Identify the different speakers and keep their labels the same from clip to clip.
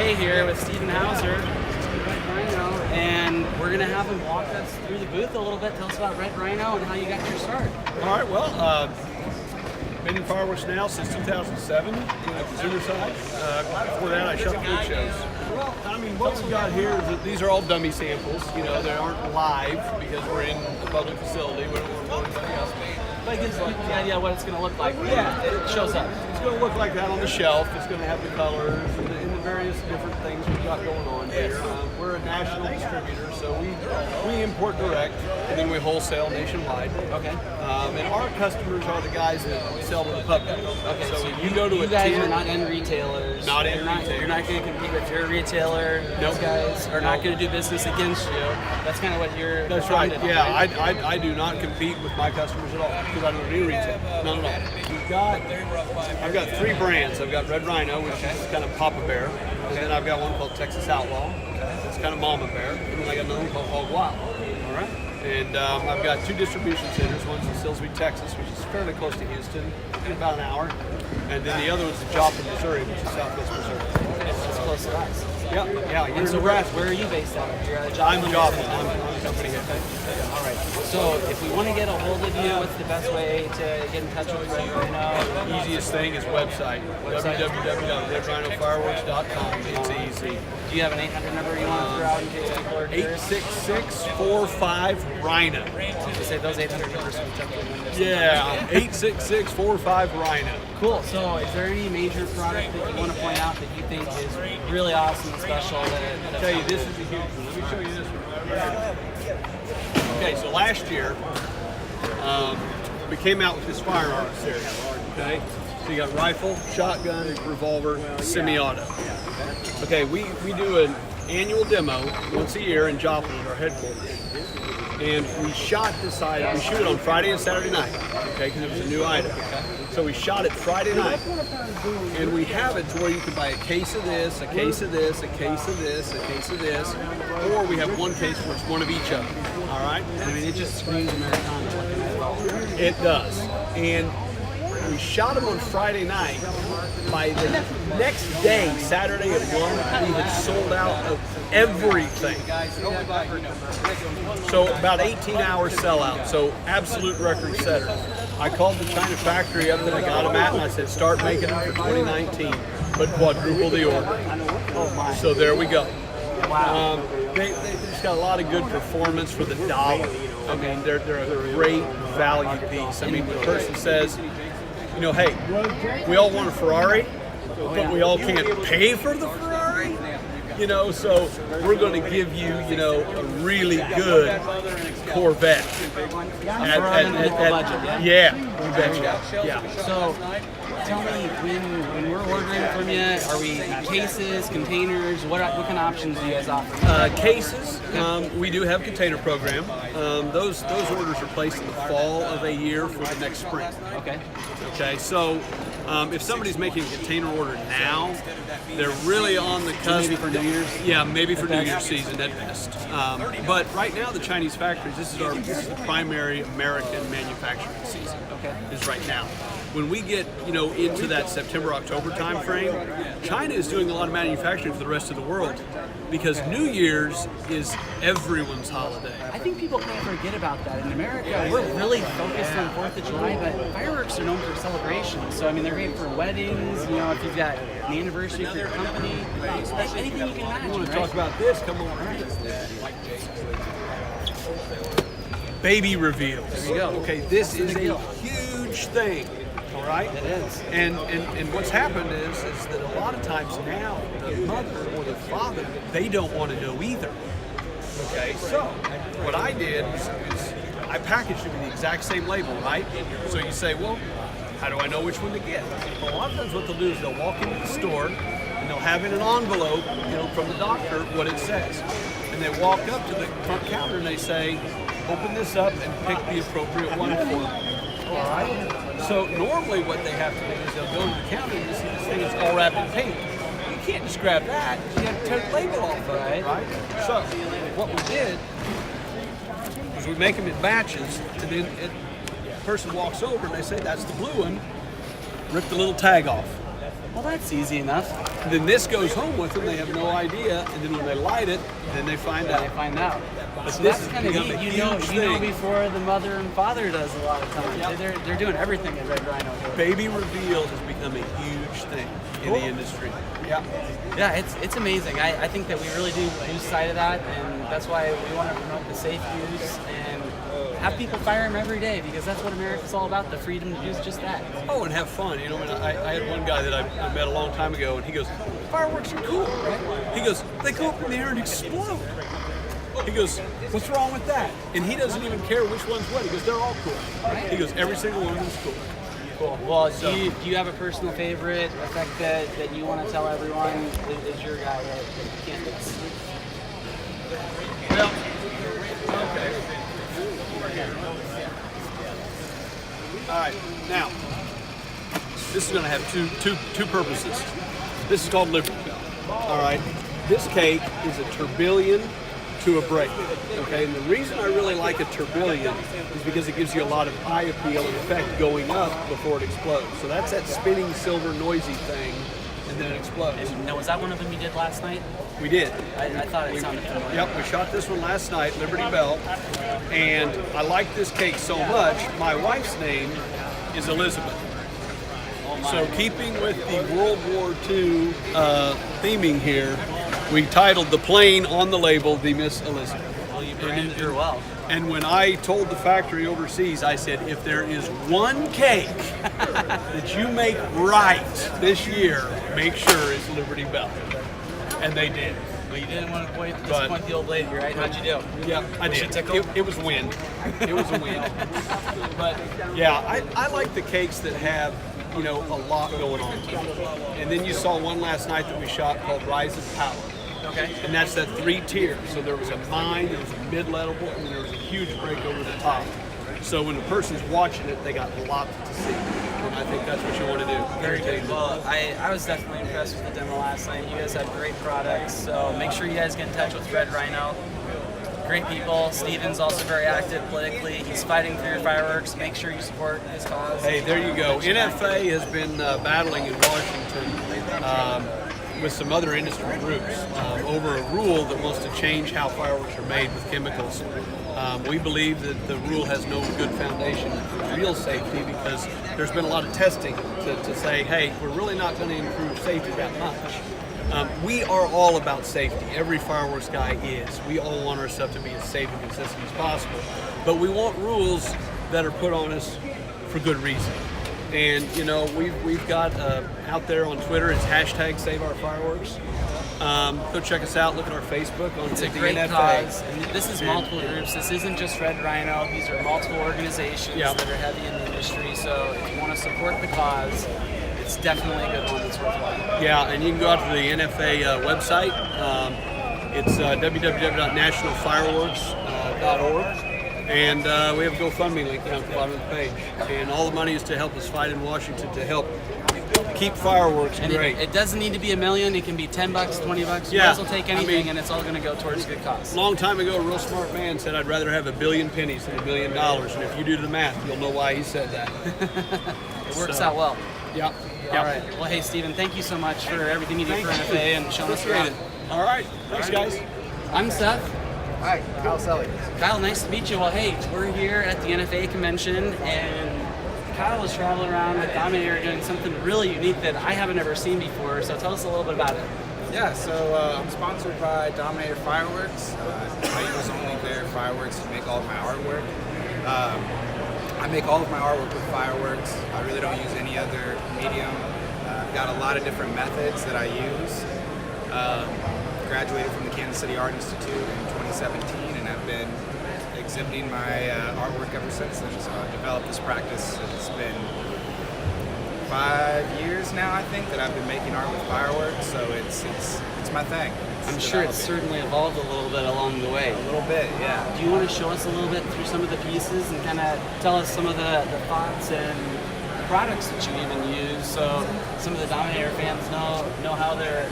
Speaker 1: NFA here with Stephen Hauser, and we're going to have him walk us through the booth a little bit. Tell us about Red Rhino and how you got your start.
Speaker 2: All right, well, been in fireworks now since 2007 on the consumer side. Before that, I shot food shows. Well, I mean, what we've got here is that these are all dummy samples. You know, they aren't live because we're in a public facility. We don't want to blow anybody else.
Speaker 1: But it gives people the idea of what it's going to look like.
Speaker 2: Yeah,
Speaker 1: it shows up.
Speaker 2: It's going to look like that on the shelf. It's going to have the colors and the various different things we've got going on here. We're a national distributor, so we import direct and then we wholesale nationwide.
Speaker 1: Okay.
Speaker 2: And our customers are the guys that we sell to the public. Okay. So you go to
Speaker 1: you guys are not end retailers.
Speaker 2: Not end retailers.
Speaker 1: You're not going to compete with your retailer. Those guys are not going to do business against you. That's kind of what you're.
Speaker 2: That's right. Yeah, I do not compete with my customers at all because I don't do retail. Not at all. I've got 3 brands. I've got Red Rhino, which is kind of Papa Bear. And then I've got one called Texas Outlaw. It's kind of Mama Bear. And then I got another one called Hog Wild. All right. And I've got 2 distribution centers. One's in Silsbee, Texas, which is fairly close to Houston, in about an hour. And then the other one's in Joplin, Missouri, which is southwest Missouri.
Speaker 1: That's close to us.
Speaker 2: Yeah.
Speaker 1: And so where are you based out of? You're at Joplin?
Speaker 2: I'm Joplin. I'm a company here.
Speaker 1: All right. So if we want to get a hold of you, what's the best way to get in touch with Red Rhino?
Speaker 2: Easiest thing is website. www.redrhinofireworks.com. It's easy.
Speaker 1: Do you have an 800 number you want to throw out in case people are curious?
Speaker 2: 866-45-RHINO.
Speaker 1: You say those 800 numbers from Chuck.
Speaker 2: Yeah, 866-45-RHINO.
Speaker 1: Cool. So is there any major product that you want to point out that you think is really awesome and special?
Speaker 2: I'll tell you, this is a huge one. Let me show you this one. Okay, so last year, we came out with this firearm series. Okay, so you got rifle, shotgun, revolver, semi-auto. Okay, we do an annual demo once a year in Joplin at our headquarters. And we shot this item, we shoot it on Friday and Saturday night, okay, because it was a new item. So we shot it Friday night, and we have it to where you can buy a case of this, a case of this, a case of this, a case of this, or we have one case where it's one of each of them, all right?
Speaker 1: I mean, it just screams Americana.
Speaker 2: It does. And we shot them on Friday night. By the next day, Saturday at 1, we had sold out of everything. So about 18-hour sellout. So absolute record setter. I called the China factory up that I got them at, and I said, start making them for 2019, but quadruple the order. So there we go.
Speaker 1: Wow.
Speaker 2: They just got a lot of good performance for the dollar. I mean, they're a great value piece. I mean, the person says, you know, hey, we all want a Ferrari, but we all can't pay for the Ferrari. You know, so we're going to give you, you know, a really good Corvette. At budget, yeah, we bet you. Yeah.
Speaker 1: So tell me, when we're ordering from you, are we cases, containers? What kind of options do you guys offer?
Speaker 2: Cases. We do have a container program. Those orders are placed in the fall of a year for the next spring. Okay. So if somebody's making a container order now, they're really on the cusp.
Speaker 1: Maybe for New Year's?
Speaker 2: Yeah, maybe for New Year's season at best. But right now, the Chinese factories, this is the primary American manufacturing season. Is right now. When we get, you know, into that September-October time frame, China is doing a lot of manufacturing for the rest of the world because New Year's is everyone's holiday.
Speaker 1: I think people kind of forget about that. In America, we're really focused on 4th of July, but fireworks are known for celebration. So, I mean, they're great for weddings, you know, if you've got an anniversary for your company, anything you can imagine.
Speaker 2: You want to talk about this? Come on. Baby reveals.
Speaker 1: There you go.
Speaker 2: Okay, this is a huge thing. All right?
Speaker 1: It is.
Speaker 2: And what's happened is that a lot of times now, the mother or the father, they don't want to know either. Okay, so what I did is I packaged it with the exact same label, right? So you say, well, how do I know which one to get? Well, a lot of times what they'll do is they'll walk into the store and they'll have in an envelope, you know, from the doctor what it says. And they walk up to the front counter and they say, open this up and pick the appropriate one for them. All right? So normally what they have to do is they'll go to the counter and you see this thing is all wrapped in pink. You can't just grab that. You have to tear the label off of it, right? So what we did was we make them in batches, and then the person walks over and they say, that's the blue one. Rip the little tag off.
Speaker 1: Well, that's easy enough.
Speaker 2: Then this goes home with them. They have no idea, and then when they light it, then they find out.
Speaker 1: They find out.
Speaker 2: But
Speaker 1: So
Speaker 2: this
Speaker 1: that's
Speaker 2: is
Speaker 1: kind of
Speaker 2: becoming
Speaker 1: neat.
Speaker 2: a
Speaker 1: You know
Speaker 2: huge thing.
Speaker 1: before the mother and father does a lot of times.
Speaker 2: Yep.
Speaker 1: They're doing everything at Red Rhino.
Speaker 2: Baby reveal has become a huge thing in the industry. Yeah.
Speaker 1: Yeah, it's amazing. I think that we really do lose sight of that, and that's why we want to promote the safe use and have people fire them every day, because that's what America's all about, the freedom to use just that.
Speaker 2: Oh, and have fun. You know, I had one guy that I met a long time ago, and he goes, fireworks are cool, right? He goes, they go up in the air and explode. He goes, what's wrong with that? And he doesn't even care which one's what. He goes, they're all cool. He goes, every single one of them's cool.
Speaker 1: Cool. Well, do you have a personal favorite effect that you want to tell everyone is your guy that you can't miss?
Speaker 2: Well, okay. All right, now, this is going to have two purposes. This is called Liberty Bell. All right, this cake is a tourbillon to a break. Okay, and the reason I really like a tourbillon is because it gives you a lot of eye appeal and effect going up before it explodes. So that's that spinning silver noisy thing, and then it explodes.
Speaker 1: And now, was that one of them you did last night?
Speaker 2: We did.
Speaker 1: I thought it sounded familiar.
Speaker 2: Yep, we shot this one last night, Liberty Bell, and I like this cake so much. My wife's name is Elizabeth. So keeping with the World War II theming here, we titled the plane on the label the Miss Elizabeth.
Speaker 1: Well, you branded her well.
Speaker 2: And when I told the factory overseas, I said, if there is one cake that you make right this year, make sure it's Liberty Bell. And they did.
Speaker 1: Well, you didn't want to disappoint the old lady, right? How'd you do?
Speaker 2: Yeah, I
Speaker 1: Was
Speaker 2: did.
Speaker 1: she tickled?
Speaker 2: It was win. It was a win. But yeah, I like the cakes that have, you know, a lot going on. And then you saw one last night that we shot called Rise of Power.
Speaker 1: Okay.
Speaker 2: And that's that 3 tiers. So there was a mine, there was a mid-level, and there was a huge break over the top. So when the person's watching it, they got a lot to see. And I think that's what you want to do.
Speaker 1: Very good. Well, I was definitely impressed with the demo last night. You guys have great products, so make sure you guys get in touch with Red Rhino. Great people. Steven's also very active politically. He's fighting for your fireworks. Make sure you support his cause.
Speaker 2: Hey, there you go. NFA has been battling in Washington with some other industry groups over a rule that wants to change how fireworks are made with chemicals. We believe that the rule has no good foundation for real safety, because there's been a lot of testing to say, hey, we're really not going to improve safety that much. We are all about safety. Every fireworks guy is. We all want our stuff to be as safe and consistent as possible. But we want rules that are put on us for good reason. And you know, we've got out there on Twitter, it's #SaveOurFireworks. Go check us out. Look at our Facebook on
Speaker 1: It's
Speaker 2: the
Speaker 1: a great
Speaker 2: NFA.
Speaker 1: cause. And this is multiple groups. This isn't just Red Rhino. These are multiple organizations
Speaker 2: Yep.
Speaker 1: that are heavy in the industry. So if you want to support the cause, it's definitely a good one that's worthwhile.
Speaker 2: Yeah, and you can go out to the NFA website. It's www.nationalfireworks.org. And we have a GoFundMe link down at the bottom of the page. And all the money is to help us fight in Washington to help keep fireworks
Speaker 1: And
Speaker 2: great.
Speaker 1: it doesn't need to be $1 million. It can be $10, $20. You
Speaker 2: Yeah,
Speaker 1: guys will take
Speaker 2: I
Speaker 1: anything,
Speaker 2: mean-
Speaker 1: and it's all going to go towards a good cause.
Speaker 2: A long time ago, a real smart man said, I'd rather have 1 billion pennies than $1 million. And if you do the math, you'll know why he said that.
Speaker 1: It works out well.
Speaker 2: Yep.
Speaker 1: All right. Well, hey, Steven, thank you so much for everything you do for
Speaker 2: Thank
Speaker 1: NFA
Speaker 2: you.
Speaker 1: and showing us
Speaker 2: Appreciate
Speaker 1: around.
Speaker 2: it. All right. Thanks, guys.
Speaker 1: I'm Seth.
Speaker 3: Hi, Kyle Selly.
Speaker 1: Kyle, nice to meet you. Well, hey, we're here at the NFA convention, and Kyle is traveling around with Dominator doing something really unique that I haven't ever seen before. So tell us a little bit about it.
Speaker 3: Yeah, so I'm sponsored by Dominator Fireworks. I use only their fireworks to make all of my artwork. I make all of my artwork with fireworks. I really don't use any other medium. I've got a lot of different methods that I use. Graduated from the Kansas City Art Institute in 2017, and I've been exhibiting my artwork ever since then. So I've developed this practice. It's been 5 years now, I think, that I've been making art with fireworks. So it's my thing.
Speaker 1: I'm sure it's certainly evolved a little bit along the way.
Speaker 3: A little bit, yeah.
Speaker 1: Do you want to show us a little bit through some of the pieces and kind of tell us some of the thoughts and products that you even use, so some of the Dominator fans know how their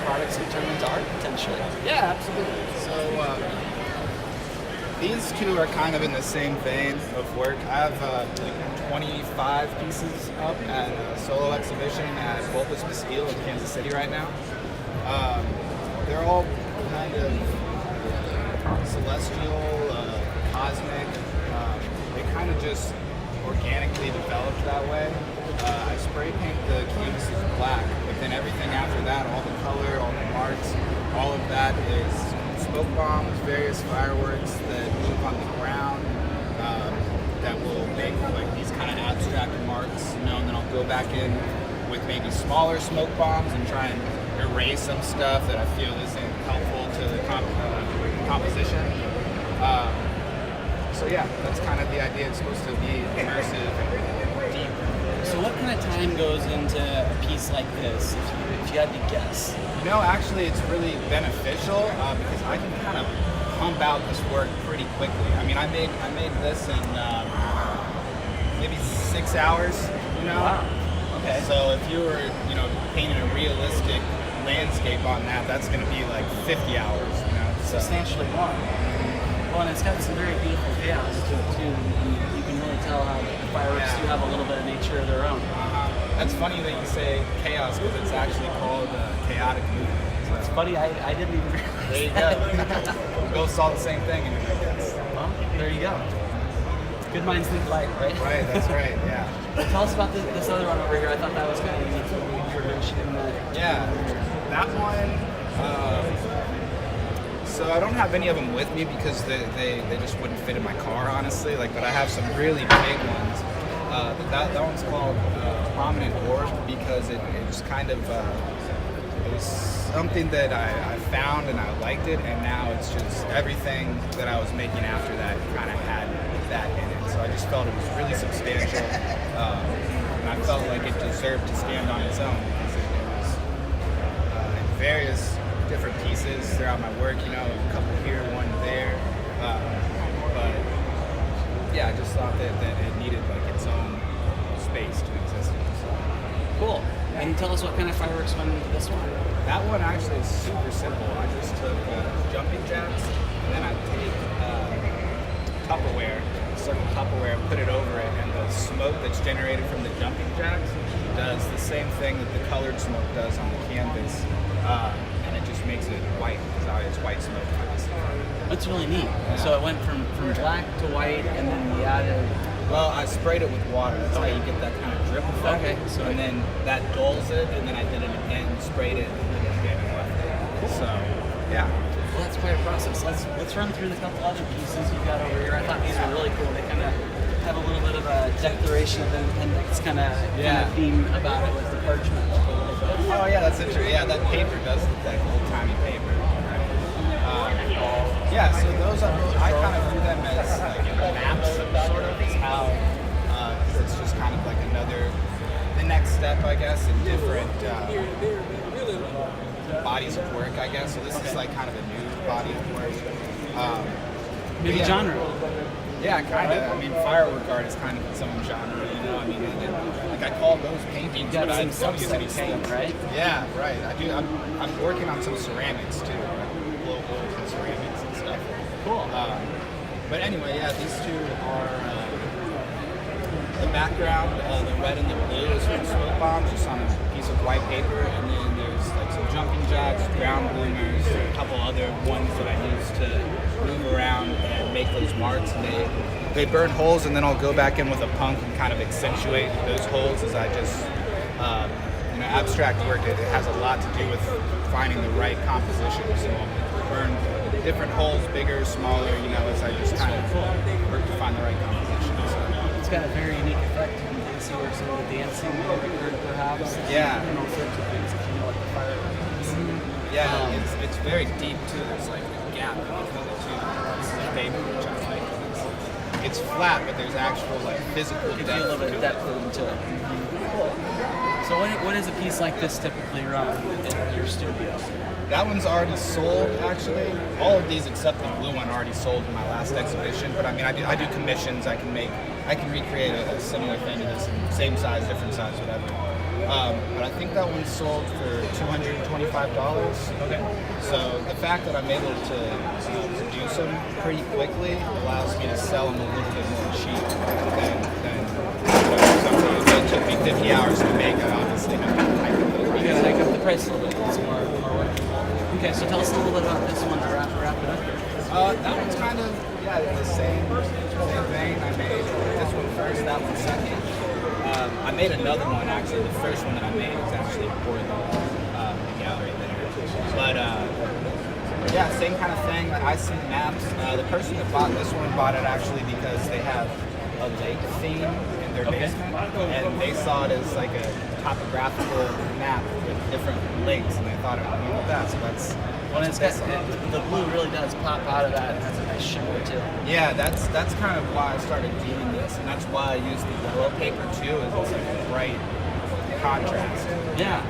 Speaker 1: products can turn into art potentially?
Speaker 3: Yeah, absolutely. So These two are kind of in the same vein of work. I have like 25 pieces up at a solo exhibition at Volpus Bastille in Kansas City right now. They're all kind of celestial, cosmic. They kind of just organically developed that way. I spray paint the canvases black, but then everything after that, all the color, all the marks, all of that is smoke bombs, various fireworks that move on the ground, that will make like these kind of abstract marks, you know, and then I'll go back in with maybe smaller smoke bombs and try and erase some stuff that I feel isn't helpful to the composition. So yeah, that's kind of the idea. It's supposed to be immersive and deep.
Speaker 1: So what kind of time goes into a piece like this, if you had to guess?
Speaker 3: You know, actually it's really beneficial because I can kind of pump out this work pretty quickly. I mean, I made this in maybe 6 hours, you know?
Speaker 1: Wow. Okay.
Speaker 3: So if you were, you know, painting a realistic landscape on that, that's going to be like 50 hours, you know?
Speaker 1: Substantially more. Well, and it's got some very beautiful chaos to it too, and you can really tell how the fireworks do have a little bit of nature of their own.
Speaker 3: That's funny that you say chaos because it's actually called chaotic movement. So
Speaker 1: It's funny, I didn't even realize.
Speaker 3: there you go. We both saw the same thing, and I guess.
Speaker 1: Well, there you go. Good minds think alike, right?
Speaker 3: Right, that's right, yeah.
Speaker 1: Tell us about this other one over here. I thought that was kind of neat. You were mentioning that.
Speaker 3: Yeah, that one. So I don't have any of them with me because they just wouldn't fit in my car, honestly. Like, but I have some really big ones. That one's called Prominent Orb because it was kind of it was something that I found and I liked it, and now it's just everything that I was making after that kind of had that in it. So I just felt it was really substantial, and I felt like it deserved to stand on its own because it was in various different pieces throughout my work, you know, a couple here, one there, but yeah, I just thought that it needed like its own space to exist in. So.
Speaker 1: Cool. And tell us what kind of fireworks went into this one.
Speaker 3: That one actually is super simple. I just took jumping jacks, and then I take Tupperware, certain Tupperware, and put it over it, and the smoke that's generated from the jumping jacks does the same thing that the colored smoke does on the canvas. And it just makes it white because it's white smoke.
Speaker 1: That's really neat.
Speaker 3: Yeah.
Speaker 1: So it went from black to white, and then we added.
Speaker 3: Well, I sprayed it with water. That's how you get that kind of drip effect.
Speaker 1: Okay. So
Speaker 3: and then that dulls it, and then I did it again, sprayed it, and then again and left it.
Speaker 1: Cool.
Speaker 3: So, yeah.
Speaker 1: Well, that's quite a process. Let's run through the couple other pieces you've got over here. I thought these were really cool. They kind of have a little bit of a declaration of independence kind of theme about it with the parchment.
Speaker 3: Oh yeah, that's interesting. Yeah, that paper does look like old-timey paper. Yeah, so those I kind of view them as like maps, sort of, is how it's just kind of like the next step, I guess, in different bodies of work, I guess. So this is like kind of a new body of work.
Speaker 1: Maybe genre.
Speaker 3: Yeah, kind of. I mean, firework art is kind of its own genre, you know. I mean, like I call those paintings,
Speaker 1: You got
Speaker 3: but I
Speaker 1: some
Speaker 3: don't use any
Speaker 1: subsets,
Speaker 3: paint,
Speaker 1: right?
Speaker 3: Yeah, right. I do. I'm working on some ceramics too, like blow holes and ceramics and stuff.
Speaker 1: Cool.
Speaker 3: But anyway, yeah, these two are the background. The red and the blue is from smoke bombs, just on a piece of white paper, and then there's like some jumping jacks, ground bloomers, a couple other ones that I use to move around and make those marks, and they burn holes, and then I'll go back in with a punk and kind of accentuate those holes as I just abstract work. It has a lot to do with finding the right composition, so I'll burn different holes, bigger, smaller, as I just kind of work to find the right composition. So.
Speaker 1: It's got a very unique effect when you see where some of the dancing occurred, perhaps.
Speaker 3: Yeah.
Speaker 1: And all sorts of things if you know what the fireworks.
Speaker 3: Yeah, it's very deep too. There's like a gap between the two pieces of paper, which I like. It's flat, but there's actual like physical
Speaker 1: Gives
Speaker 3: depth.
Speaker 1: you a little bit of
Speaker 3: to it.
Speaker 1: depth into it. Cool. So what is a piece like this typically run in your studio?
Speaker 3: That one's already sold, actually. All of these except the blue one already sold in my last exhibition. But I mean, I do commissions. I can recreate a similar thing to this, same size, different size, whatever. But I think that one sold for $225.
Speaker 1: Okay.
Speaker 3: So the fact that I'm able to produce them pretty quickly allows me to sell them a little bit more cheap than something that took me 50 hours to make. I obviously have to hike up the price.
Speaker 1: You gotta hike up the price a little bit. It's more work. Okay, so tell us a little bit about this one to wrap it up here.
Speaker 3: That one's kind of, the same vein. I made this one first, that one second. I made another one, actually. The first one that I made was actually for the gallery there. But, same kind of thing. I see maps. The person that bought this one bought it actually because they have a lake theme in their basement, and they saw it as like a topographical map with different lakes, and they thought it would be that. So that's
Speaker 1: the blue really does pop out of that. It has a nice shimmer too.
Speaker 3: Yeah, that's kind of why I started doing this, and that's why I use the yellow paper too. Is it's like a bright contrast.
Speaker 1: Yeah.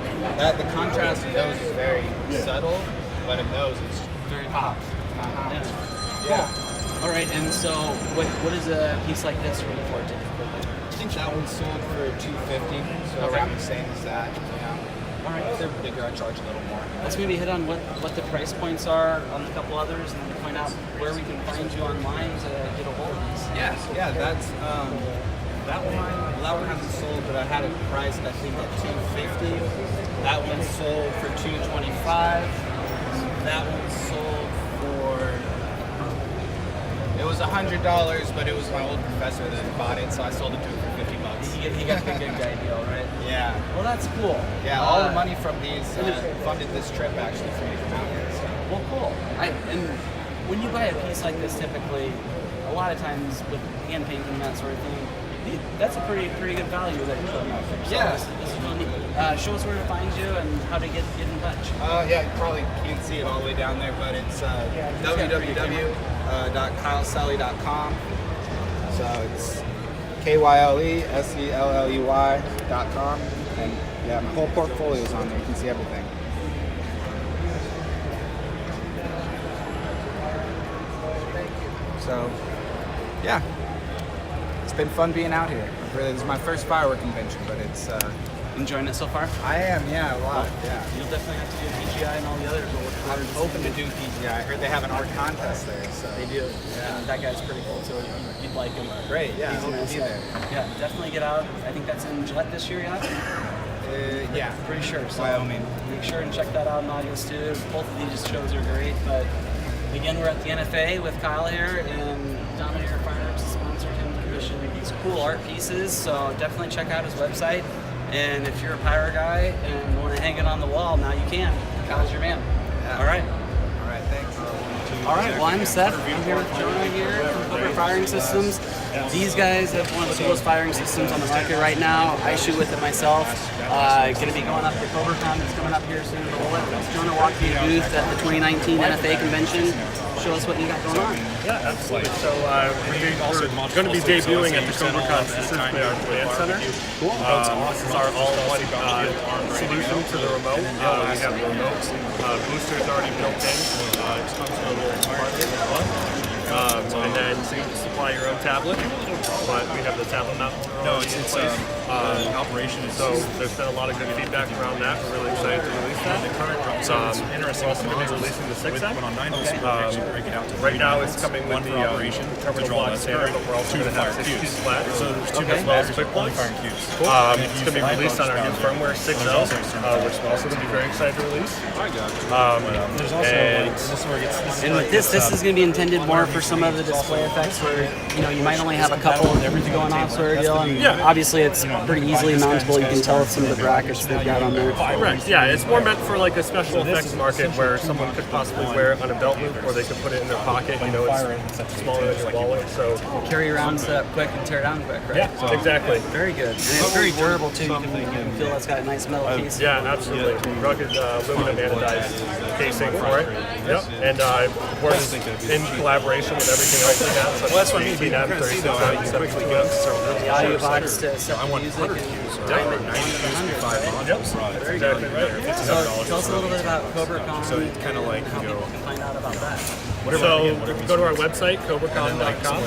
Speaker 3: The contrast in those is very subtle, but in those it's
Speaker 1: Very pop.
Speaker 3: Yeah.
Speaker 1: All right, and so what is a piece like this really for typically?
Speaker 3: I think that one sold for $250, so around the same as that.
Speaker 1: All right.
Speaker 3: If they're bigger, I charge a little more.
Speaker 1: Let's maybe hit on what the price points are on a couple others, and find out where we can find you online to get a hold of these.
Speaker 3: Yeah, that's that one hasn't sold, but I had it priced I think at $250. That one sold for $225. That one sold for, it was $100, but it was my old professor that bought it, so I sold it to him for $50.
Speaker 1: He got the good guy deal, right?
Speaker 3: Yeah.
Speaker 1: Well, that's cool.
Speaker 3: Yeah, all the money from these funded this trip actually for me to come out here. So.
Speaker 1: Well, cool. And when you buy a piece like this, typically, a lot of times with hand painting and that sort of thing, that's a pretty good value that you're putting out there. So
Speaker 3: Yeah.
Speaker 1: this is really neat. Show us where to find you and how to get in touch.
Speaker 3: You probably can't see it all the way down there, but it's www.kyleselley.com. So it's KYLESELLEY.com. And yeah, my whole portfolio is on there. You can see everything. So, yeah. It's been fun being out here. This is my first firework convention, but it's
Speaker 1: Enjoying it so far?
Speaker 3: I am, yeah, a lot. Yeah.
Speaker 1: You'll definitely have to do PGI and all the others.
Speaker 3: I'm hoping to do PGI. I heard they have an art contest there, so
Speaker 1: They do.
Speaker 3: Yeah.
Speaker 1: And that guy's pretty cool too. You'd like him.
Speaker 3: great. Yeah,
Speaker 1: He's a
Speaker 3: I hope
Speaker 1: nice
Speaker 3: to be
Speaker 1: guy.
Speaker 3: there.
Speaker 1: Yeah, definitely get out. I think that's in Gillette this year, yeah?
Speaker 3: Yeah,
Speaker 1: Pretty sure. So
Speaker 3: Wyoming.
Speaker 1: make sure and check that out in August too. Both of these shows are great. But again, we're at the NFA with Kyle here, and Dominator Fireworks has sponsored him to commission these cool art pieces. So definitely check out his website. And if you're a pyro guy and want to hang it on the wall, now you can. Kyle's your man.
Speaker 3: Yeah.
Speaker 1: All right.
Speaker 3: All right, thanks.
Speaker 1: All right, well, I'm Seth. I'm here with Jonah here from Cobra Firing Systems. These guys have one of the coolest firing systems on the market right now. I shoot with it myself. Going to be going up to CobraCon that's coming up here soon. We'll let Jonah walk through the booth at the 2019 NFA convention. Show us what you got going on.
Speaker 4: Yeah, absolutely. So we're going to be debuting at the CobraCon, specifically our command center. This is our all-one solution to the remote. We have the remote boosters already built in. It comes with a little compartment. And then so you can supply your own tablet, but we have the tablet mount.
Speaker 5: No, it's operation.
Speaker 4: So there's been a lot of good feedback around that. We're really excited to release that.
Speaker 5: So it's interesting.
Speaker 4: We're also going to be releasing the 6X.
Speaker 5: But on 9 volts, we actually break it out to
Speaker 4: Right now it's coming with
Speaker 5: one for
Speaker 4: the
Speaker 5: operation,
Speaker 4: terminal
Speaker 5: to draw
Speaker 4: block
Speaker 5: less
Speaker 4: standard,
Speaker 5: current,
Speaker 4: but we're also
Speaker 5: two to
Speaker 4: going to have
Speaker 5: fire
Speaker 4: 6
Speaker 5: cubes.
Speaker 4: cubes flat.
Speaker 5: So there's two
Speaker 4: as well as quick
Speaker 5: only
Speaker 4: plugs.
Speaker 5: firing cubes.
Speaker 4: It's going to be released on our new firmware 6.0, which we're also going to be very excited to release.
Speaker 5: There's also
Speaker 4: And
Speaker 1: And with this is going to be intended more for some of the display effects where you might only have a couple going on sort of deal. And obviously it's pretty easily mountable. You can tell with some of the brackets they've got on there.
Speaker 4: Correct. Yeah, it's more meant for like a special effects market where someone could possibly wear it on a belt loop, or they could put it in their pocket. It's smaller than your wallet, so
Speaker 1: Carry around, set up quick, and tear down quick, right?
Speaker 4: yeah, exactly.
Speaker 1: Very good. And it's very durable too. You can feel it's got a nice metal piece.
Speaker 4: Yeah, absolutely. Rugged aluminum anodized casing for it. Yep. And works in collaboration with everything else we have. So
Speaker 5: that's what I mean.
Speaker 4: We have 36 quickly guns.
Speaker 1: The audio box to set the music and time it 100.
Speaker 4: Yep. That's exactly right.
Speaker 1: So tell us a little bit about CobraCon.
Speaker 5: So it's kind of like
Speaker 1: how people can find out about that.
Speaker 4: So go to our website, cobracon.com.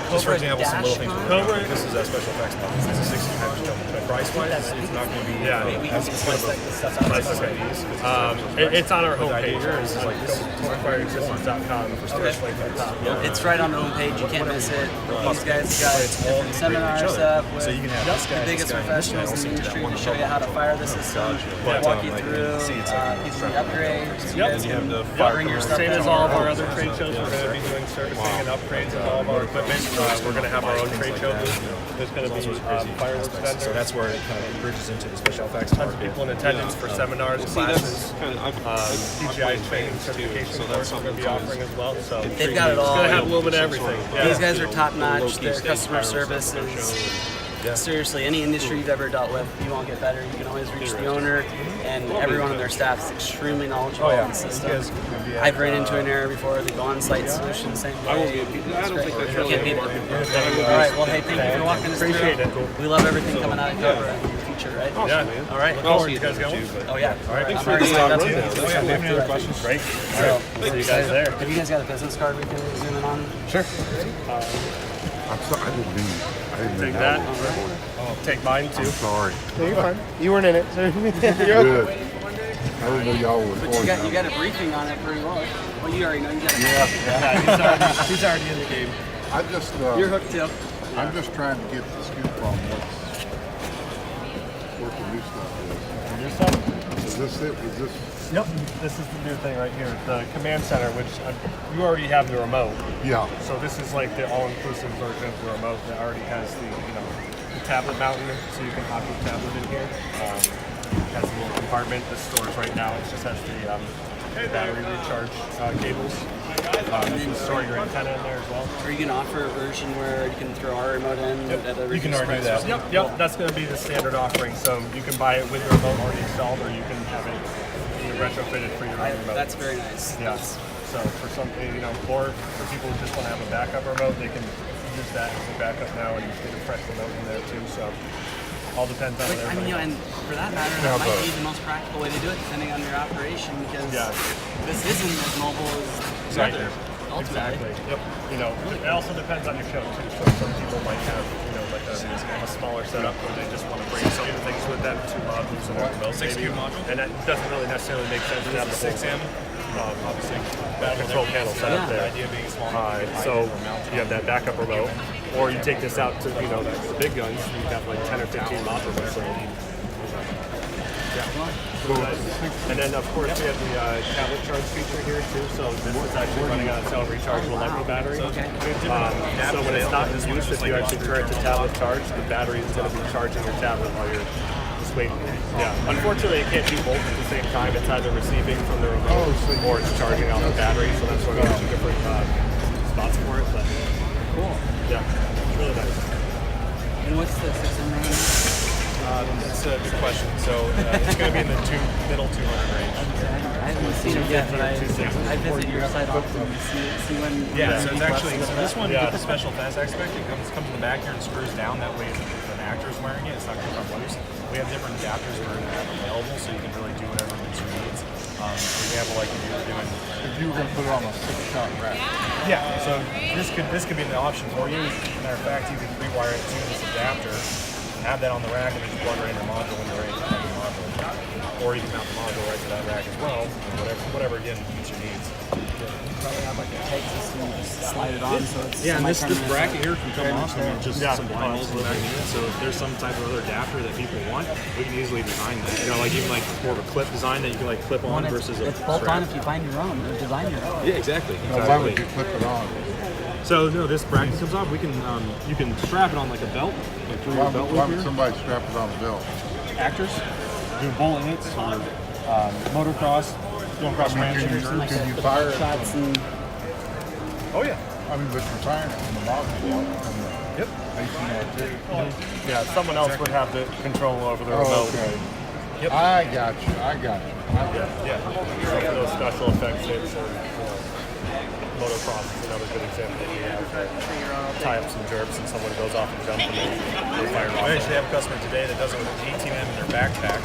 Speaker 5: Just for
Speaker 1: Cobra
Speaker 5: example, some little things.
Speaker 1: dash
Speaker 5: Cobra. This is a special effects model. It's a 60 jump. But price-wise, it's not going to be as expensive as these.
Speaker 4: It's on our
Speaker 5: The idea
Speaker 4: homepage.
Speaker 5: here is like this.
Speaker 4: PyroTracker.com.
Speaker 1: It's right on the homepage. You can't miss it. These guys got different seminar stuff with
Speaker 5: So you can have this guy,
Speaker 1: the biggest professionals in the industry to show you how to fire the system, walk you through the upgrades. You guys can bring your stuff
Speaker 4: Same
Speaker 1: in.
Speaker 4: as all of our other trade shows, we're going to be doing servicing and upgrades of all of our equipment. We're going to have our own trade show booth. There's going to be fireworks vendors.
Speaker 5: So that's where it kind of bridges into the special effects.
Speaker 4: Tons of people in attendance for seminars, classes, PGI training, certification course we're going to be offering as well. So
Speaker 1: They've got it all.
Speaker 4: it's going to have a little bit of everything.
Speaker 1: These guys are top notch. Their customer service is seriously any industry you've ever dealt with. You won't get better. You can always reach the owner, and everyone on their staff is extremely knowledgeable on the system. I've ran into an error before. They go on site solution same way. I don't think that's can't beat it. All right. Well, hey, thank you for walking us through.
Speaker 4: Appreciate it.
Speaker 1: We love everything coming out of Cobra in the future, right?
Speaker 4: Yeah.
Speaker 1: All right.
Speaker 4: You guys going?
Speaker 1: Oh yeah.
Speaker 4: All right.
Speaker 1: I'm already signed up.
Speaker 4: Any other questions? Great.
Speaker 1: So,
Speaker 4: See you guys there.
Speaker 1: have you guys got a business card we can zoom in on?
Speaker 4: Sure.
Speaker 6: I'm sorry, I didn't mean
Speaker 4: Take
Speaker 6: that.
Speaker 4: that. Take mine too.
Speaker 6: I'm sorry.
Speaker 7: No, you're fine. You weren't in it, so you're
Speaker 6: Good. I didn't know y'all were
Speaker 1: But
Speaker 6: recording.
Speaker 1: you got a briefing on it pretty well. Well, you already know you got a
Speaker 6: Yeah,
Speaker 4: He's already in the game.
Speaker 6: I just,
Speaker 1: You're hooked too.
Speaker 6: I'm just trying to get the scoop on what the new stuff
Speaker 4: New stuff?
Speaker 6: is. Is this it? Is this?
Speaker 4: Yep. This is the new thing right here. The command center, which you already have the remote.
Speaker 6: Yeah.
Speaker 4: So this is like the all-inclusive version of the remote that already has the the tablet mounting, so you can hop your tablet in here. Has a little compartment. This stores right now. It just has the battery recharge cables. You can store your antenna in there as well.
Speaker 1: Are you going to offer a version where you can throw our remote in? At a
Speaker 5: You can
Speaker 1: reduced
Speaker 5: already do
Speaker 1: price?
Speaker 5: that.
Speaker 4: Yep. That's going to be the standard offering. So you can buy it with the remote already installed, or you can have it retrofitted for your own remote.
Speaker 1: That's very nice.
Speaker 4: Yeah. So for some, or for people who just want to have a backup remote, they can use that as a backup now and get a fresh remote in there too. So all depends on
Speaker 1: But, I mean,
Speaker 4: everybody.
Speaker 1: and for that matter, that might be the most practical way to do it, depending on your operation, because this isn't as mobile as the other. Ultimately.
Speaker 4: Exactly. Yep. It also depends on your show too. So some people might have, like a smaller setup where they just want to bring some things with them, 2 modules and one remote,
Speaker 5: 6
Speaker 4: maybe.
Speaker 5: module?
Speaker 4: And that doesn't really necessarily make sense to have the
Speaker 5: 6M.
Speaker 4: obviously control panel set up there.
Speaker 5: The idea being small.
Speaker 4: So you have that backup remote, or you take this out to the big guns. You got like 10 or 15 modules. So. And then of course we have the tablet charge feature here too. So this is actually running on a cell rechargeable micro battery. So when it's not in use, if you actually turn it to tablet charge, the battery is going to be charging your tablet while you're just waiting. Yeah. Unfortunately, it can't do both at the same time. It's either receiving from the remote or it's charging off the battery. So that's why we have 2 different spots for it. But
Speaker 1: Cool.
Speaker 4: yeah, it's really nice.
Speaker 1: And what's the 6M range?
Speaker 5: That's a good question. So it's going to be in the middle 200 range.
Speaker 1: I haven't seen it yet, but I visit your site often to see when.
Speaker 5: Yeah, so it's actually, this one with the special fast aspect, it comes in the back here and screws down. That way, if an actor's wearing it, it's not going to come loose. We have different adapters we're going to have available, so you can really do whatever meets your needs. For example, like if you were doing.
Speaker 6: If you were going to put it on a 6-shot rack.
Speaker 5: Yeah, so this could be an option for you. Matter of fact, you could rewire it to this adapter, have that on the rack, and then just plug right in your module when you're ready to mount the module. Or you can mount the module right to that rack as well, whatever again meets your needs.
Speaker 1: Probably have like a peg system, just slide it on. So it's
Speaker 5: Yeah, and this
Speaker 1: semi-permanent.
Speaker 5: bracket here can come off and just some blind holes in the back of it. So if there's some type of other adapter that people want, we can easily design that. Even like more of a clip design that you can like clip on versus a
Speaker 1: It's bolt
Speaker 5: strap.
Speaker 1: on if you find your own or design your own.
Speaker 5: Yeah, exactly.
Speaker 6: Now, why would you clip it on?
Speaker 5: So no, this bracket comes off. We can you can strap it on like a belt, like through your belt
Speaker 6: Why
Speaker 5: loop
Speaker 6: would
Speaker 5: here.
Speaker 6: somebody strap it on a belt?
Speaker 5: Actors do bowling hits or motocross, going across ranches.
Speaker 1: Like
Speaker 6: Can you
Speaker 1: the
Speaker 6: fire it
Speaker 1: shots
Speaker 6: from-
Speaker 1: and
Speaker 5: Oh yeah.
Speaker 6: I mean, but you're firing it from the module.
Speaker 5: Yep.
Speaker 4: Yeah, someone else would have the control over the
Speaker 6: Oh,
Speaker 4: remote.
Speaker 6: okay.
Speaker 5: Yep.
Speaker 6: I got you.
Speaker 5: Yeah.
Speaker 4: So for those special effects hits or motocross is another good example that you have. Tie up some jerks and someone goes off and jumps and they fire off.
Speaker 5: I actually have a customer today that does it with an 18M in their backpack.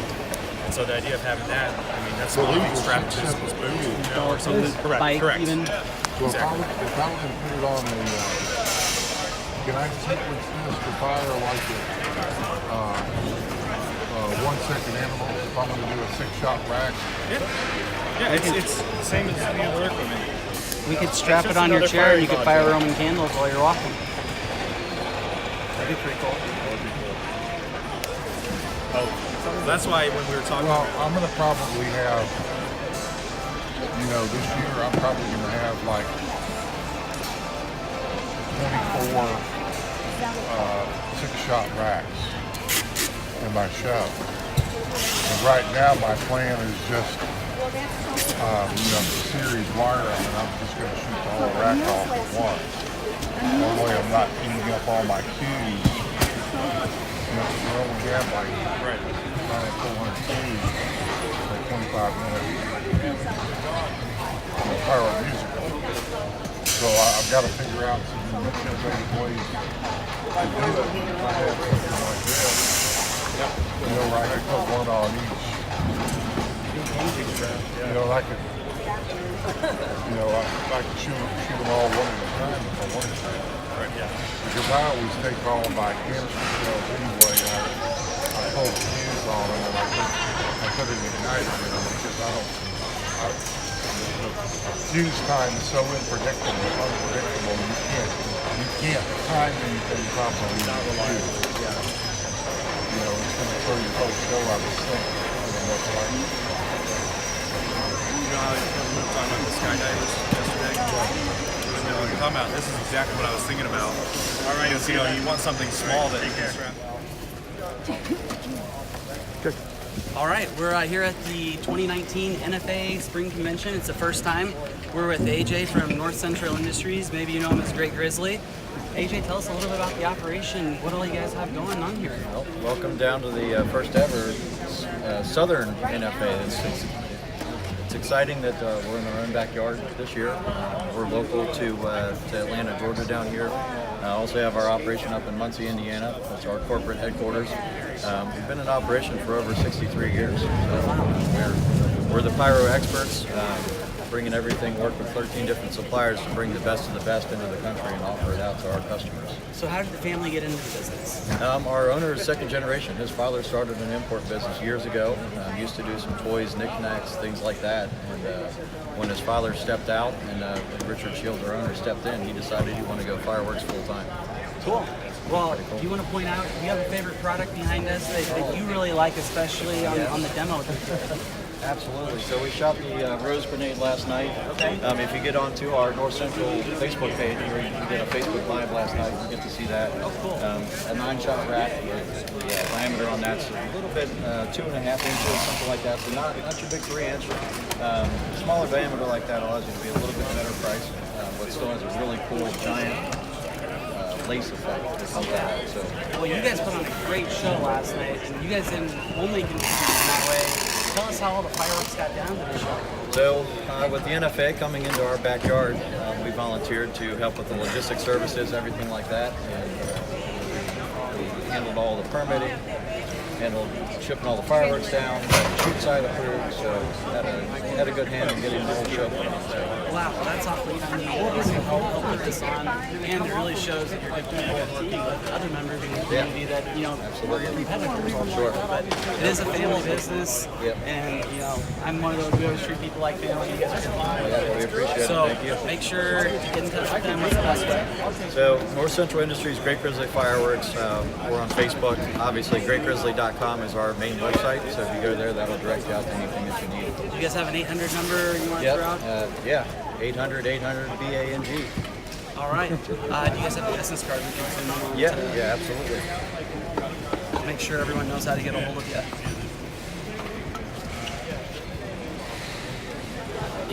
Speaker 5: And so the idea of having that, that's
Speaker 6: So
Speaker 5: something
Speaker 6: these
Speaker 5: you
Speaker 6: are
Speaker 5: strap to his boot, or something.
Speaker 1: bike
Speaker 5: Correct.
Speaker 1: even.
Speaker 6: So if I was going to put it on Can I sequence this to fire like a 1 second interval if I'm going to do a 6-shot rack?
Speaker 5: Yeah, it's the same as any other equipment.
Speaker 1: We could strap it on your
Speaker 5: another
Speaker 1: chair and you
Speaker 5: firing
Speaker 1: could fire
Speaker 5: module.
Speaker 1: Roman candles while you're walking.
Speaker 5: That'd be pretty cool. Oh, that's why when we were talking.
Speaker 6: Well, I'm going to probably have, this year I'm probably going to have like 24 6-shot racks in my shop. And right now my plan is just, series wire, and I'm just going to shoot the whole rack off at once. That way I'm not eating up all my cues. We only have like 400 cues, like 25 minutes. Pyro musical. So I've got to figure out some innovative ways to do it. If I have something like this, where I could put one on each. I could, I could shoot them all one at a time if I wanted to.
Speaker 5: Right, yeah.
Speaker 6: Because I always take all my canister shells anyway, I pull the fuse on them and I put an igniter in them because fuse time is so unpredictable, you can't time anything properly. It's not reliable. Yeah. It's going to throw your whole show out of sync.
Speaker 5: You know how we were talking about the skydivers yesterday? You're talking about, this is exactly what I was thinking about. All right, because, you want something small that you can strap.
Speaker 1: All right, we're here at the 2019 NFA Spring Convention. It's the first time. We're with AJ from North Central Industries. Maybe you know him as Great Grizzly. AJ, tell us a little bit about the operation. What all you guys have going on here?
Speaker 8: Well, welcome down to the first ever Southern NFA. It's exciting that we're in our own backyard this year. We're local to Atlanta, Georgia down here. Also have our operation up in Muncie, Indiana. That's our corporate headquarters. We've been in operation for over 63 years. We're the pyro experts, bringing everything, work with 13 different suppliers to bring the best of the best into the country and offer it out to our customers.
Speaker 1: So how did the family get into the business?
Speaker 8: Our owner is second generation. His father started an import business years ago. Used to do some toys, knickknacks, things like that. And when his father stepped out and Richard Shields, our owner, stepped in, he decided he wanted to go fireworks full time.
Speaker 1: Cool. Well, do you want to point out, do you have a favorite product behind us that you really like, especially on the demo?
Speaker 8: Absolutely. So we shot the Rose Grenade last night.
Speaker 1: Okay.
Speaker 8: If you get onto our North Central Facebook page, where you did a Facebook Live last night, you get to see that.
Speaker 1: Oh, cool.
Speaker 8: A 9-shot rack. The diameter on that's a little bit, 2.5 inches, something like that. So not your big 3-inch. Smaller diameter like that allows you to be a little bit better price, but still has a really cool giant lace effect that comes out. So.
Speaker 1: Well, you guys put on a great show last night, and you guys didn't only contribute in that way. Tell us how all the fireworks got down to the show.
Speaker 8: So, with the NFA coming into our backyard, we volunteered to help with the logistics services, everything like that, and we handled all the permitting, handled shipping all the fireworks down, the shoot side approved, so had a good hand in getting the whole show put on. So.
Speaker 1: Wow, well, that's awfully fun. You guys help put this on, and it really shows that you're working with other members in the community that, were your competitors.
Speaker 8: Sure.
Speaker 1: But it is a family business,
Speaker 8: Yep.
Speaker 1: and, I'm one of those, we always treat people like family. You guys are fine.
Speaker 8: Yeah, we appreciate it.
Speaker 1: So
Speaker 8: Thank you.
Speaker 1: make sure to get in touch with them. What's the best way?
Speaker 8: So, North Central Industries, Great Grizzly Fireworks. We're on Facebook. Obviously, greatgrizzly.com is our main website. So if you go there, that'll direct you out to anything that you need.
Speaker 1: Do you guys have an 800 number you want to throw out?
Speaker 8: Yeah. 800-BANG.
Speaker 1: All right. Do you guys have a business card we can send them on?
Speaker 8: Yeah, absolutely.
Speaker 1: Make sure everyone knows how to get a hold of you.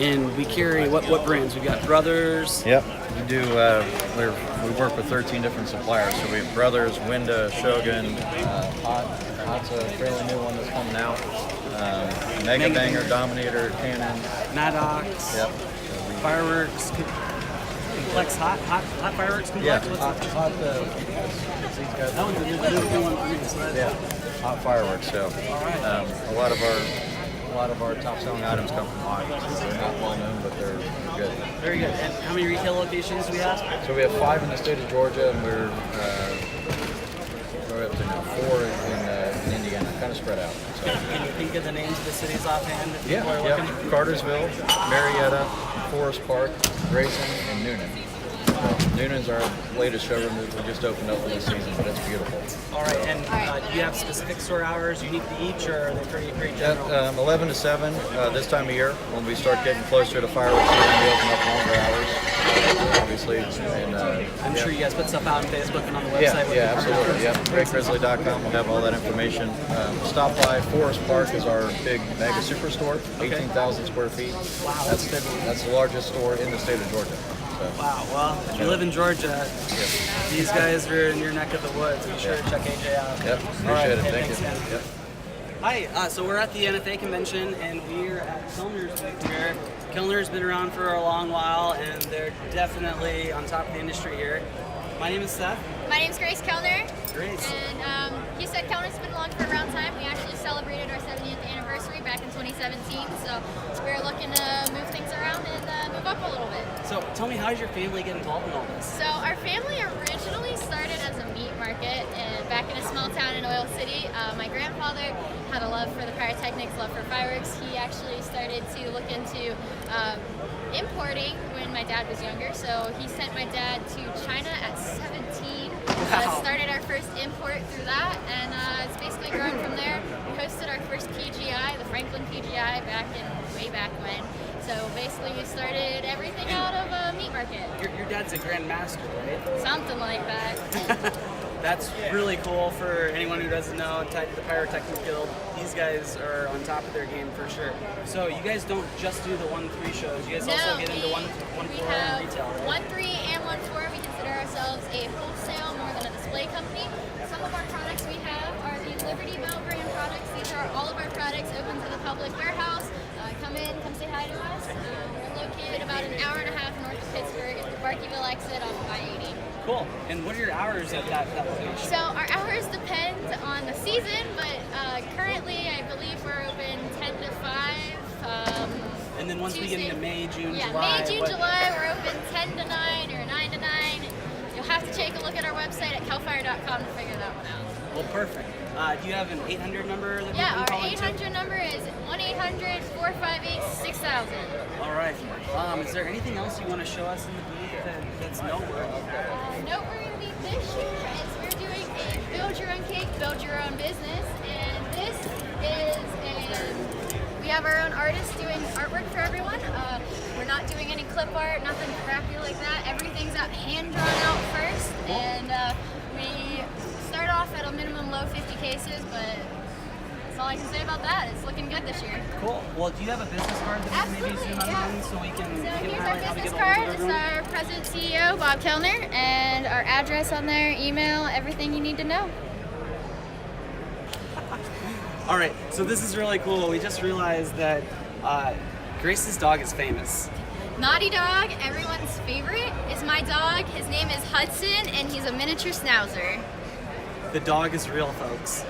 Speaker 1: And we carry what brands? We've got Brothers.
Speaker 8: Yep. We do. We work with 13 different suppliers. So we have Brothers, Winda, Shogun, Hot's a fairly new one that's coming out. Mega Banger, Dominator, Cannon,
Speaker 1: Maddox.
Speaker 8: Yep.
Speaker 1: Fireworks. Complex hot fireworks complex.
Speaker 8: Yeah.
Speaker 1: What's
Speaker 8: Hot. These guys.
Speaker 1: that one's a new one for me. So that's
Speaker 8: Yeah. Hot fireworks. So a lot of our top selling items come from Hot. They're not well known, but they're good.
Speaker 1: Very good. And how many retail locations do we have?
Speaker 8: So we have 5 in the state of Georgia, and we're up to now 4 in Indiana, kind of spread out. So.
Speaker 1: Can you think of the names of the cities offhand? If
Speaker 8: Yeah,
Speaker 1: people are
Speaker 8: yeah.
Speaker 1: looking?
Speaker 8: Cartersville, Marietta, Forest Park, Grayson, and Noonan. Noonan's our latest showroom that we just opened up for this season, but it's beautiful.
Speaker 1: All right, and do you have specific store hours unique to each, or are they pretty general?
Speaker 8: 11 to 7 this time of year. When we start getting closer to fireworks season, we open up longer hours, obviously. And,
Speaker 1: I'm sure you guys put stuff out on Facebook and on the website.
Speaker 8: Yeah, absolutely. Yep. GreatGrizzly.com will have all that information. Stop by. Forest Park is our big mega superstore, 18,000 square feet.
Speaker 1: Wow.
Speaker 8: That's the largest store in the state of Georgia. So.
Speaker 1: Wow, well, if you live in Georgia, these guys are in your neck of the woods. Be sure to check AJ out.
Speaker 8: Yep, appreciate it. Thank
Speaker 1: thanks,
Speaker 8: you.
Speaker 1: man.
Speaker 8: Yep.
Speaker 1: Hi, so we're at the NFA convention, and we're at Kellner's booth here. Kellner's been around for a long while, and they're definitely on top of the industry here. My name is Seth.
Speaker 9: My name's Grace Kellner.
Speaker 1: Grace.
Speaker 9: And he said Kellner's been along for a round time. We actually celebrated our 70th anniversary back in 2017, so we're looking to move things around and move up a little bit.
Speaker 1: So tell me, how did your family get involved in all this?
Speaker 9: So our family originally started as a meat market and back in a small town in Oil City. My grandfather had a love for the pyrotechnics, love for fireworks. He actually started to look into importing when my dad was younger. So he sent my dad to China at 17. Started our first import through that, and it's basically grown from there. We hosted our first PGI, the Franklin PGI, way back when. So basically we started everything out of a meat market.
Speaker 1: Your dad's a Grand Master, right?
Speaker 9: Something like that.
Speaker 1: That's really cool for anyone who doesn't know, tied to the Pyrotechnic Guild. These guys are on top of their game for sure. So you guys don't just do the 1-3 shows, you guys also get into 1-4 and retail, right?
Speaker 9: 1-3 and 1-4. We consider ourselves a wholesale more than a display company. Some of our products we have are the Liberty Bell brand products. These are all of our products open to the public warehouse. Come in, come say hi to us. We're located about an hour and a half north of Pittsburgh at the Barkeyville exit off of I-80.
Speaker 1: Cool. And what are your hours at that location?
Speaker 9: So our hours depend on the season, but currently I believe we're open 10 to 5.
Speaker 1: And then once
Speaker 9: Tuesday,
Speaker 1: we get into May, June,
Speaker 9: yeah,
Speaker 1: July.
Speaker 9: May, June, July, we're open 10 to 9 or 9 to 9. You'll have to take a look at our website at calfire.com to figure that one out.
Speaker 1: Well, perfect. Do you have an 800 number that we
Speaker 9: Yeah,
Speaker 1: can
Speaker 9: our
Speaker 1: call into?
Speaker 9: 800 number is 1-800-458-6000.
Speaker 1: All right. Is there anything else you want to show us in the booth that's noteworthy?
Speaker 9: Noteworthy this year is we're doing a build your own cake, build your own business, and this is we have our own artists doing artwork for everyone. We're not doing any clip art, nothing crappy like that. Everything's hand drawn out first, and we start off at a minimum low 50 cases, but that's all I can say about that. It's looking good this year.
Speaker 1: Cool. Well, do you have a business card that we can maybe zoom on so we can
Speaker 9: So here's our
Speaker 1: highlight how to
Speaker 9: business
Speaker 1: get a hold
Speaker 9: card.
Speaker 1: of
Speaker 9: It's
Speaker 1: everyone?
Speaker 9: our president CEO, Bob Kellner, and our address on there, email, everything you need to know.
Speaker 1: All right, so this is really cool. We just realized that Grace's dog is famous.
Speaker 9: Naughty Dog, everyone's favorite, is my dog. His name is Hudson, and he's a miniature schnauzer.
Speaker 1: The dog is real, folks.